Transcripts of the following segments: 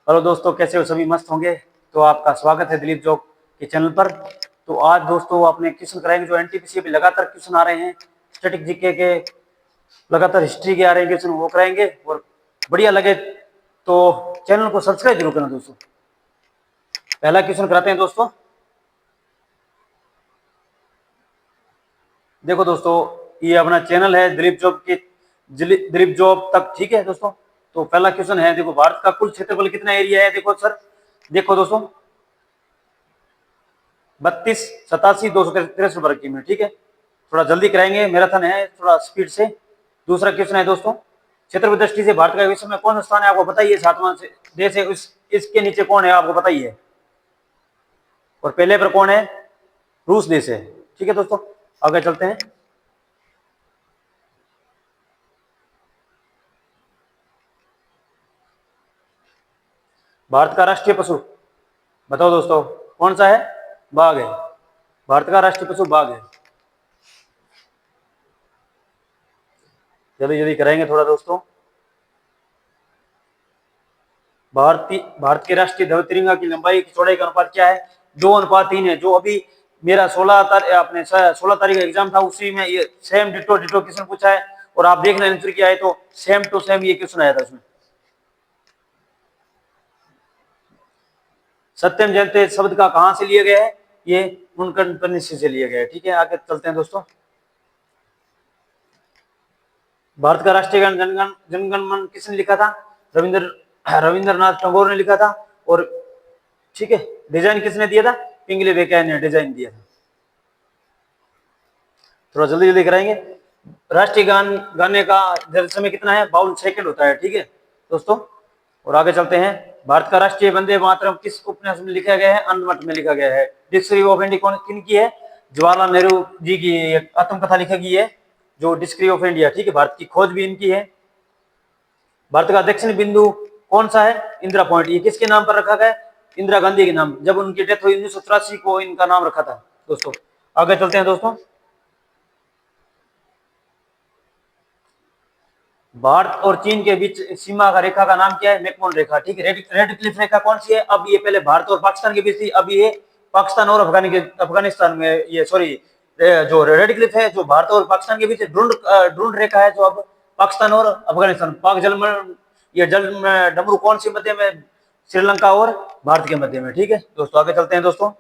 Hello दोस्तों, कैसे हो? सभी मस्त होंगे। तो आपका स्वागत है दिलीप जॉब के चैनल पर। तो आज दोस्तों अपने क्वेश्चन कराएंगे जो एनटीपीसी पे लगातार क्वेश्चन आ रहे हैं, स्टैटिक जीके के लगातार हिस्ट्री के आ रहे हैं क्वेश्चन, वो कराएंगे। और बढ़िया लगे तो चैनल को सब्सक्राइब जरूर करना दोस्तों। पहला क्वेश्चन कराते हैं दोस्तों। देखो दोस्तों, ये अपना चैनल है दिलीप जॉब के, दिलीप जॉब तक, ठीक है दोस्तों। तो पहला क्वेश्चन है, देखो भारत का कुल क्षेत्रफल कितना एरिया है? देखो सर, देखो दोस्तों, 32,87,263 वर्ग किलोमीटर, ठीक है। थोड़ा जल्दी कराएंगे, मैराथन है, थोड़ा स्पीड से। दूसरा क्वेश्चन है दोस्तों, क्षेत्रफल दृष्टि से भारत का विश्व में कौन सा स्थान है? आपको बताइए। सातवां देश है, इसके नीचे कौन है आपको बताइए। और पहले पर कौन है? रूस देश है, ठीक है दोस्तों। आगे चलते हैं। भारत का राष्ट्रीय पशु बताओ दोस्तों, कौन सा है? बाघ है। भारत का राष्ट्रीय पशु बाघ है। जल्दी जल्दी कराएंगे थोड़ा दोस्तों। भारत के राष्ट्रीय ध्वज तिरंगा की लंबाई की चौड़ाई का अनुपात क्या है? 2:3 है। जो अभी मेरा 16 तारीख का एग्जाम था, उसी में ये सेम डिटो डिटो क्वेश्चन पूछा है। और आप देख लें आंसर क्या है, तो सेम टू सेम ये क्वेश्चन आया था उसमें। सत्यम जयते शब्द का कहां से लिया गया है? ये मुनकनपनिषद से लिया गया है, ठीक है। आगे चलते हैं दोस्तों। भारत का राष्ट्रीय गान जनगण मन किसने लिखा था? रविंद्रनाथ टैगोर ने लिखा था। और ठीक है, डिजाइन किसने दिया था? पिंगले वेंकैया ने डिजाइन दिया था। थोड़ा जल्दी जल्दी कराएंगे। राष्ट्रीय गान गाने का समय कितना है? 52 सेकंड होता है, ठीक है दोस्तों। और आगे चलते हैं। भारत का राष्ट्रीय वंदे मातरम किस उपन्यास में लिखा गया है? अन्नमठ में लिखा गया है। डिस्कवरी ऑफ इंडिया कौन किन की है? जवाहरलाल नेहरू जी की आत्मकथा लिखी गई है, जो डिस्कवरी ऑफ इंडिया, ठीक है। भारत की खोज भी इनकी है। भारत का दक्षिण बिंदु कौन सा है? इंदिरा पॉइंट। ये किसके नाम पर रखा गया? इंदिरा गांधी के नाम, जब उनकी डेथ हुई 1983 को इनका नाम रखा था दोस्तों। आगे चलते हैं दोस्तों। भारत और चीन के बीच सीमा का रेखा का नाम क्या है? मैकमोहन रेखा, ठीक है। रेड क्लिफ रेखा कौन सी है? अब ये पहले भारत और पाकिस्तान के बीच थी, अब ये पाकिस्तान और अफगानिस्तान में, ये सॉरी, जो रेड क्लिफ है जो भारत और पाकिस्तान के बीच ड्रूंड रेखा है, जो अब पाकिस्तान और अफगानिस्तान, पाक जल में, ये जल डमरू कौन सी मध्य में? श्रीलंका और भारत के मध्य में, ठीक है दोस्तों। आगे चलते हैं दोस्तों।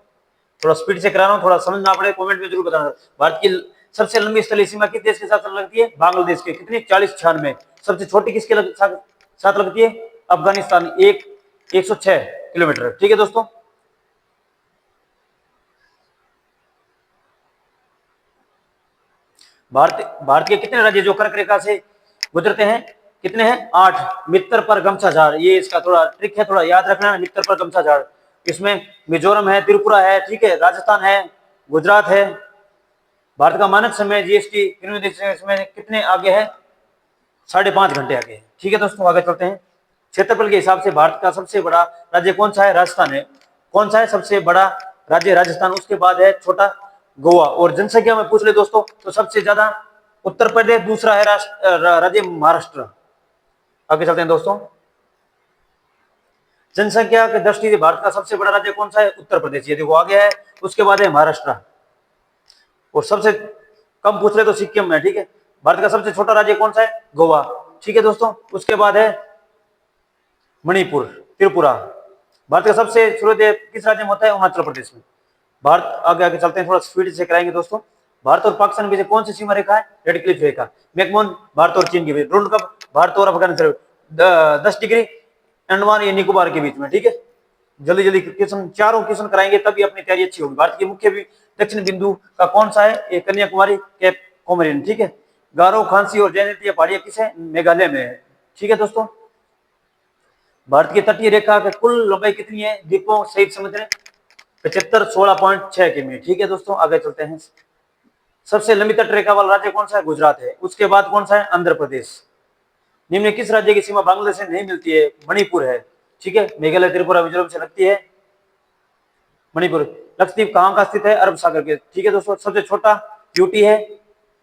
थोड़ा स्पीड से करा रहा हूँ, थोड़ा समझना पड़े, कमेंट में जरूर बताना। भारत की सबसे लंबी स्थलीय सीमा किस देश के साथ लगती है? बांग्लादेश के। कितनी? 4096। सबसे छोटी किसके साथ लगती है? अफगानिस्तान, 106 किलोमीटर, ठीक है दोस्तों। भारत के कितने राज्य जो कर्क रेखा से गुजरते हैं? कितने हैं? 8। मित्र पर गमछा झाड़, ये इसका थोड़ा ट्रिक है, थोड़ा याद रखना। मित्र पर गमछा झाड़, इसमें मिजोरम है, त्रिपुरा है, ठीक है, राजस्थान है, गुजरात है। भारत का मानक समय जीएसटी में कितने आगे है? 5.5 घंटे आगे है, ठीक है दोस्तों। आगे चलते हैं। क्षेत्रफल के हिसाब से भारत का सबसे बड़ा राज्य कौन सा है? राजस्थान है। कौन सा है सबसे बड़ा राज्य? राजस्थान। उसके बाद है छोटा गोवा। और जनसंख्या में पूछ ले दोस्तों, तो सबसे ज्यादा उत्तर प्रदेश, दूसरा है राज्य महाराष्ट्र। आगे चलते हैं दोस्तों। जनसंख्या की दृष्टि से भारत का सबसे बड़ा राज्य कौन सा है? उत्तर प्रदेश। ये देखो आगे है। उसके बाद है महाराष्ट्र। और सबसे कम पूछ ले तो सिक्किम में, ठीक है। भारत का सबसे छोटा राज्य कौन सा है? गोवा, ठीक है दोस्तों। उसके बाद है मणिपुर, त्रिपुरा। भारत का सबसे सूर्योदय किस राज्य में होता है? अरुणाचल प्रदेश में। भारत, आगे आगे चलते हैं, थोड़ा स्पीड से कराएंगे दोस्तों। भारत और पाकिस्तान के बीच कौन सी सीमा रेखा है? रेड क्लिफ रेखा। मैकमोहन, भारत और चीन के बीच। ड्रोन कब? भारत और अफगानिस्तान, 10 डिग्री अंडमान या निकोबार के बीच में, ठीक है। जल्दी जल्दी क्वेश्चन, चारों क्वेश्चन कराएंगे, तभी अपनी तैयारी अच्छी होगी। भारत की मुख्य दक्षिण बिंदु का कौन सा है? ये कन्याकुमारी, केप कोमरिन, ठीक है। गारो, खांसी और जयंती पहाड़ियां किस है? मेघालय में है, ठीक है दोस्तों। भारत की तटीय रेखा की कुल लंबाई कितनी है? द्वीपों सहित समुद्र 75, 16.6 किमी, ठीक है दोस्तों। आगे चलते हैं। सबसे लंबी तट रेखा वाला राज्य कौन सा है? गुजरात है। उसके बाद कौन सा है? आंध्र प्रदेश। निम्न किस राज्य की सीमा बांग्लादेश से नहीं मिलती है? मणिपुर है, ठीक है। मेघालय, त्रिपुरा, मिजोरम से लगती है मणिपुर। लक्षद्वीप कहाँ का स्थित है? अरब सागर के, ठीक है दोस्तों। सबसे छोटा यूटी है,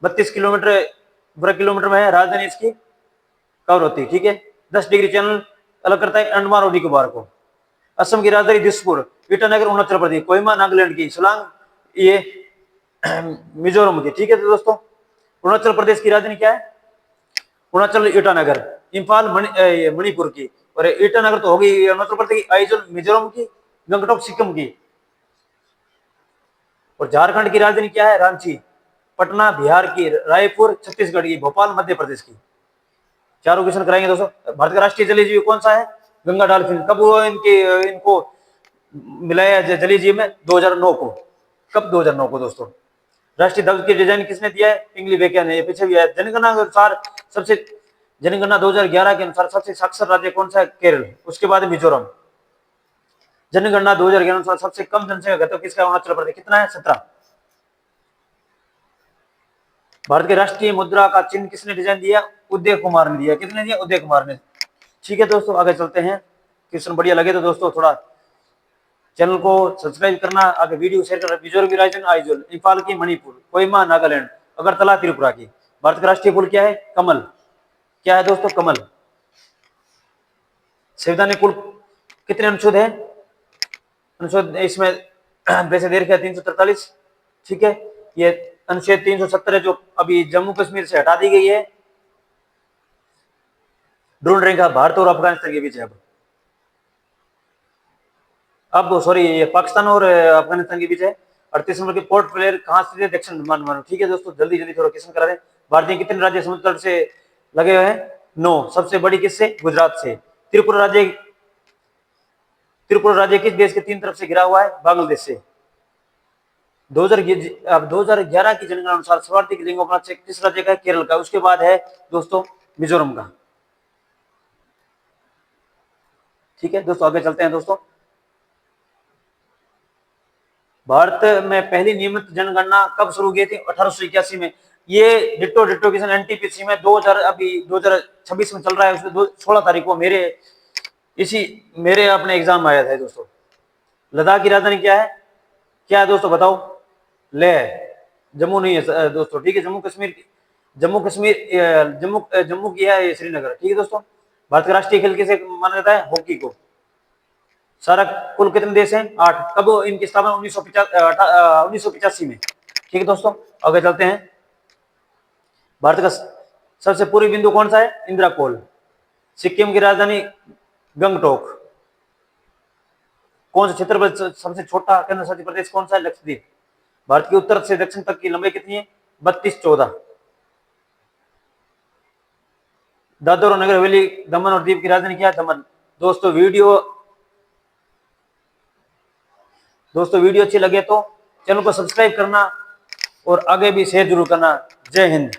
32 किलोमीटर में है। राजधानी इसकी कवर होती है, ठीक है। 10 डिग्री चैनल अलग करता है अंडमान और निकोबार को। असम की राजधानी दिसपुर, ईटानगर अरुणाचल प्रदेश, कोहिमा नागालैंड की, शिलांग ये मिजोरम की। ठीक है तो दोस्तों, अरुणाचल प्रदेश की राजधानी क्या है? अरुणाचल ईटानगर, इम्फाल मणिपुर की, और ईटानगर तो होगी अरुणाचल प्रदेश की, आइजोल मिजोरम की, गंगटोक सिक्किम की। और झारखंड की राजधानी क्या है? रांची, पटना बिहार की, रायपुर छत्तीसगढ़ की, भोपाल मध्य प्रदेश की। चारों क्वेश्चन कराएंगे दोस्तों। भारत का राष्ट्रीय जलीय जीव कौन सा है? गंगा डॉल्फिन। कब वो इनको मिलाया जलीय जीव में? 2009 को। कब? 2009 को दोस्तों। राष्ट्रीय ध्वज की डिजाइन किसने दिया है? पिंगली वेंकैया ने। ये पीछे भी है। जनगणना के अनुसार सबसे जनगणना 2011 के अनुसार सबसे साक्षर राज्य कौन सा है? केरल। उसके बाद मिजोरम। जनगणना 2011 के अनुसार सबसे कम जनसंख्या घनत्व किसका? अरुणाचल प्रदेश। कितना है? 17। भारत के राष्ट्रीय मुद्रा का चिन्ह किसने डिजाइन दिया? उदय कुमार ने दिया। किसने दिया? उदय कुमार ने। ठीक है दोस्तों, आगे चलते हैं। क्वेश्चन बढ़िया लगे तो दोस्तों थोड़ा चैनल को सब्सक्राइब करना, आगे वीडियो शेयर करना। मिजोरम की राजधानी आइजोल, इम्फाल की मणिपुर, कोहिमा नागालैंड, अगरतला त्रिपुरा की। भारत का राष्ट्रीय फूल क्या है? कमल। क्या है दोस्तों? कमल। संविधान में कुल कितने अनुच्छेद है? अनुच्छेद इसमें वैसे देर क्या 343। ठीक है, ये अनुच्छेद 370 है जो अभी जम्मू कश्मीर से हटा दी गई है। ड्रोन रेखा भारत और अफगानिस्तान के बीच है। अब सॉरी, ये पाकिस्तान और अफगानिस्तान के बीच है। 38 नंबर की पोर्ट ब्लेयर कहां स्थित है? दक्षिण मानो। ठीक है दोस्तों, जल्दी जल्दी थोड़ा क्वेश्चन करा दें। भारतीय कितने राज्य समुद्र तट से लगे हुए हैं? 9। सबसे बड़ी किससे? गुजरात से। त्रिपुरा राज्य किस देश के 3 तरफ से घिरा हुआ है? बांग्लादेश से। 2011 की जनगणना अनुसार सर्वाधिक लिंगों किस राज्य का है? केरल का। उसके बाद है दोस्तों मिजोरम का। ठीक है दोस्तों, आगे चलते हैं दोस्तों। भारत में पहली नियमित जनगणना कब शुरू की थी? 1881 में। ये डिट्टो क्वेश्चन एनटीपीसी में 2026 में चल रहा है। उसमें 16 तारीख को मेरे अपने एग्जाम आया था दोस्तों। लद्दाख की राजधानी क्या है? क्या है दोस्तों बताओ? लेह। जम्मू नहीं है दोस्तों। ठीक है, जम्मू की है श्रीनगर। ठीक है दोस्तों। भारत का राष्ट्रीय खेल किसे माना जाता है? हॉकी को। सारा कुल कितने देश हैं? 8। कब इनकी स्थापना? 1985 में। ठीक है दोस्तों, आगे चलते हैं। भारत का सबसे पूर्वी बिंदु कौन सा है? इंदिरा कोल। सिक्किम की राजधानी गंगटोक। कौन सा क्षेत्र में सबसे छोटा केंद्र शासित प्रदेश कौन सा है? लक्षद्वीप। भारत की उत्तर से दक्षिण तक की लंबाई कितनी है? 32-14। दादर और नगर हवेली, दमन और दीव की राजधानी क्या है? दमन। दोस्तों वीडियो अच्छी लगे तो चैनल को सब्सक्राइब करना और आगे भी शेयर जरूर करना। जय हिंद।